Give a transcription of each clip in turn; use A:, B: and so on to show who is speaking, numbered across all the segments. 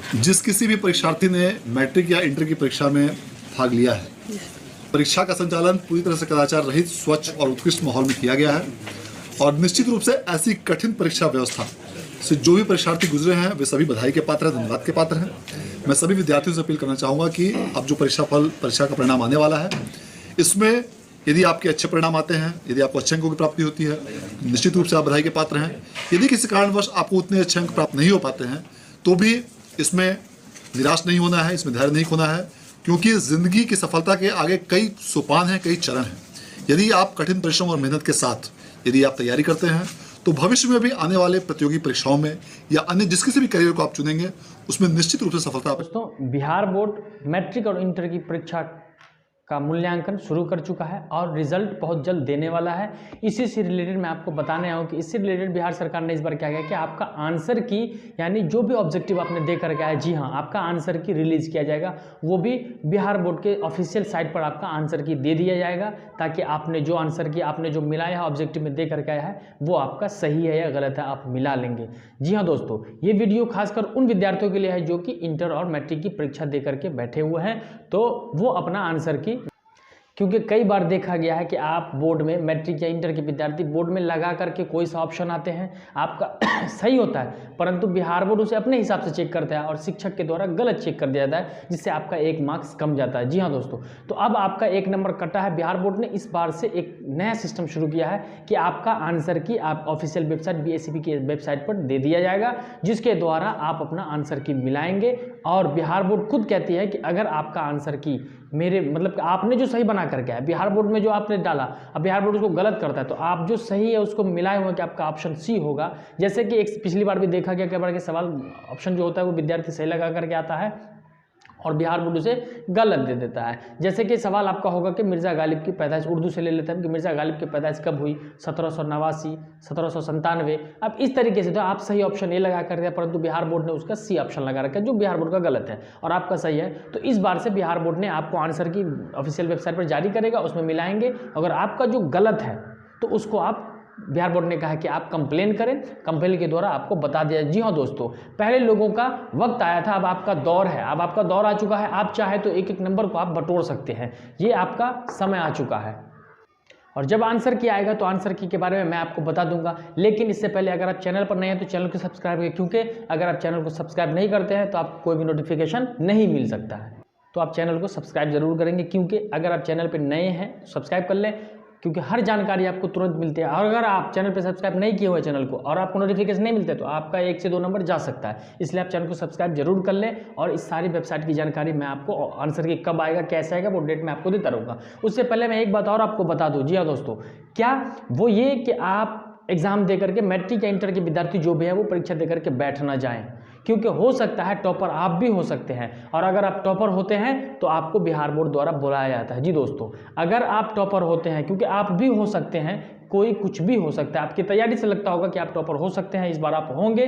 A: जिस किसी भी परीक्षार्थी ने मैट्रिक या इंटर की परीक्षा में भाग लिया है, परीक्षा का संचालन पूरी तरह से कदाचार रहित, स्वच्छ और उत्कृष्ट माहौल में किया गया है और निश्चित रूप से ऐसी कठिन परीक्षा व्यवस्था से जो भी परीक्षार्थी गुजरे हैं वे सभी बधाई के पात्र हैं, धन्यवाद के पात्र हैं। मैं सभी विद्यार्थियों से अपील करना चाहूँगा कि अब जो परीक्षा का परिणाम आने वाला है, इसमें यदि आपके अच्छे परिणाम आते हैं, यदि आपको अच्छे अंकों की प्राप्ति होती है, निश्चित रूप से आप बधाई के पात्र हैं। यदि किसी कारणवश आपको उतने अच्छे अंक प्राप्त नहीं हो पाते हैं तो भी इसमें निराश नहीं होना है, इसमें धैर्य नहीं खोना है, क्योंकि जिंदगी की सफलता के आगे कई सोपान हैं, कई चरण हैं। यदि आप कठिन परिश्रम और मेहनत के साथ यदि आप तैयारी करते हैं तो भविष्य में भी आने वाले प्रतियोगी परीक्षाओं में या अन्य जिस किसी भी करियर को आप चुनेंगे उसमें निश्चित रूप से सफलता।
B: दोस्तों, बिहार बोर्ड मैट्रिक और इंटर की परीक्षा का मूल्यांकन शुरू कर चुका है और रिजल्ट बहुत जल्द देने वाला है। इसी से रिलेटेड मैं आपको बताने आया हूँ कि इससे रिलेटेड बिहार सरकार ने इस बार क्या किया कि आपका आंसर की यानी जो भी ऑब्जेक्टिव आपने दे करके आया, जी हाँ, आपका आंसर की रिलीज़ किया जाएगा। वो भी बिहार बोर्ड के ऑफिशियल साइट पर आपका आंसर की दे दिया जाएगा, ताकि आपने जो आंसर की आपने जो मिलाया है ऑब्जेक्टिव में दे करके आया है वो आपका सही है या गलत है, आप मिला लेंगे। जी हाँ दोस्तों, ये वीडियो खासकर उन विद्यार्थियों के लिए है जो कि इंटर और मैट्रिक की परीक्षा दे करके बैठे हुए हैं, तो वो अपना आंसर की, क्योंकि कई बार देखा गया है कि आप बोर्ड में मैट्रिक या इंटर के विद्यार्थी बोर्ड में लगा करके कोई सा ऑप्शन आते हैं आपका सही होता है, परंतु बिहार बोर्ड उसे अपने हिसाब से चेक करता है और शिक्षक के द्वारा गलत चेक कर दिया जाता है, जिससे आपका 1 मार्क्स कम जाता है। जी हाँ दोस्तों, तो अब आपका 1 नंबर कटा है। बिहार बोर्ड ने इस बार से एक नया सिस्टम शुरू किया है कि आपका आंसर की आप ऑफिशियल वेबसाइट BSEB की वेबसाइट पर दे दिया जाएगा, जिसके द्वारा आप अपना आंसर की मिलाएंगे। और बिहार बोर्ड खुद कहती है कि अगर आपका आंसर की मेरे मतलब कि आपने जो सही बना करके आया, बिहार बोर्ड में जो आपने डाला, अब बिहार बोर्ड उसको गलत करता है, तो आप जो सही है उसको मिलाए हुए कि आपका ऑप्शन सी होगा। जैसे कि एक पिछली बार भी देखा गया कई बार के सवाल ऑप्शन जो होता है वो विद्यार्थी सही लगा करके आता है और बिहार बोर्ड उसे गलत दे देता है। जैसे कि सवाल आपका होगा कि मिर्ज़ा गालिब की पैदाइश, उर्दू से ले लेते हैं कि मिर्ज़ा गालिब की पैदाइश कब हुई, 1789, 1797। अब इस तरीके से तो आप सही ऑप्शन ए लगा कर दिया, परंतु बिहार बोर्ड ने उसका सी ऑप्शन लगा रखा है जो बिहार बोर्ड का गलत है और आपका सही है। तो इस बार से बिहार बोर्ड ने आपको आंसर की ऑफिशियल वेबसाइट पर जारी करेगा, उसमें मिलाएंगे। अगर आपका जो गलत है तो उसको आप, बिहार बोर्ड ने कहा कि आप कंप्लेन करें, कंप्लेन के द्वारा आपको बता दिया। जी हाँ दोस्तों, पहले लोगों का वक्त आया था, अब आपका दौर है, अब आपका दौर आ चुका है। आप चाहे तो एक एक नंबर को आप बटोर सकते हैं, ये आपका समय आ चुका है। और जब आंसर की आएगा तो आंसर की के बारे में मैं आपको बता दूंगा, लेकिन इससे पहले अगर आप चैनल पर नए हैं तो चैनल को सब्सक्राइब करें, क्योंकि अगर आप चैनल को सब्सक्राइब नहीं करते हैं तो आपको कोई भी नोटिफिकेशन नहीं मिल सकता है। तो आप चैनल को सब्सक्राइब जरूर करेंगे, क्योंकि अगर आप चैनल पर नए हैं तो सब्सक्राइब कर लें, क्योंकि हर जानकारी आपको तुरंत मिलती है। और अगर आप चैनल पर सब्सक्राइब नहीं किए हुए चैनल को और आपको नोटिफिकेशन नहीं मिलते तो आपका 1 से 2 नंबर जा सकता है। इसलिए आप चैनल को सब्सक्राइब जरूर कर लें। और इस सारी वेबसाइट की जानकारी मैं आपको, आंसर की कब आएगा, कैसे आएगा, वो डेट मैं आपको देता रहूँगा। उससे पहले मैं एक बात और आपको बता दूँ। जी हाँ दोस्तों, क्या वो ये कि आप एग्जाम दे करके मैट्रिक या इंटर के विद्यार्थी जो भी है वो परीक्षा दे करके बैठ ना जाएं, क्योंकि हो सकता है टॉपर आप भी हो सकते हैं। और अगर आप टॉपर होते हैं तो आपको बिहार बोर्ड द्वारा बुलाया जाता है। जी दोस्तों, अगर आप टॉपर होते हैं, क्योंकि आप भी हो सकते हैं, कोई कुछ भी हो सकता है, आपकी तैयारी से लगता होगा कि आप टॉपर हो सकते हैं, इस बार आप होंगे,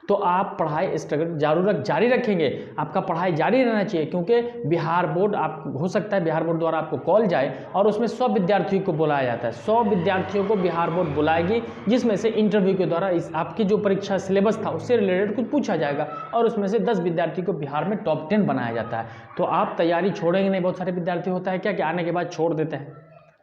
B: तो आप पढ़ाई स्ट्रगल जारी रखेंगे। आपका पढ़ाई जारी रहना चाहिए, क्योंकि बिहार बोर्ड, आप हो सकता है बिहार बोर्ड द्वारा आपको कॉल जाए और उसमें 100 विद्यार्थियों को बुलाया जाता है। 100 विद्यार्थियों को बिहार बोर्ड बुलाएगी, जिसमें से इंटरव्यू के द्वारा इस आपकी जो परीक्षा सिलेबस था उससे रिलेटेड कुछ पूछा जाएगा और उसमें से 10 विद्यार्थी को बिहार में टॉप 10 बनाया जाता है। तो आप तैयारी छोड़ेंगे नहीं। बहुत सारे विद्यार्थी होता है क्या कि आने के बाद छोड़ देते हैं,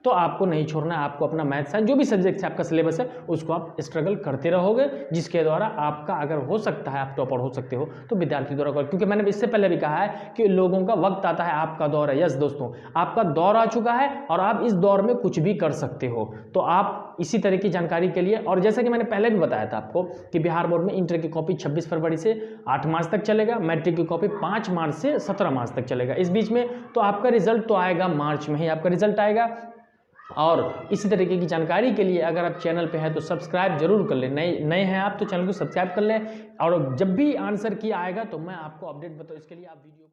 B: तो आपको नहीं छोड़ना है। आपको अपना मैथ साइंस जो भी सब्जेक्ट है आपका सिलेबस है उसको आप स्ट्रगल करते रहोगे, जिसके द्वारा आपका, अगर हो सकता है आप टॉपर हो सकते हो तो विद्यार्थी द्वारा कर, क्योंकि मैंने इससे पहले भी कहा है कि लोगों का वक्त आता है, आपका दौर है। यस दोस्तों, आपका दौर आ चुका है और आप इस दौर में कुछ भी कर सकते हो। तो आप इसी तरह की जानकारी के लिए, और जैसा कि मैंने पहले भी बताया था आपको कि बिहार बोर्ड में इंटर की कॉपी 26 फरवरी से 8 मार्च तक चलेगा, मैट्रिक की कॉपी 5 मार्च से 17 मार्च तक चलेगा। इस बीच में तो आपका रिजल्ट तो आएगा, मार्च में ही आपका रिजल्ट आएगा। और इसी तरीके की जानकारी के लिए अगर आप चैनल पे हैं तो सब्सक्राइब जरूर कर लें। नए हैं आप तो चैनल को सब्सक्राइब कर लें, और जब भी आंसर की आएगा तो मैं आपको अपडेट बताऊँ, इसके लिए आप वीडियो को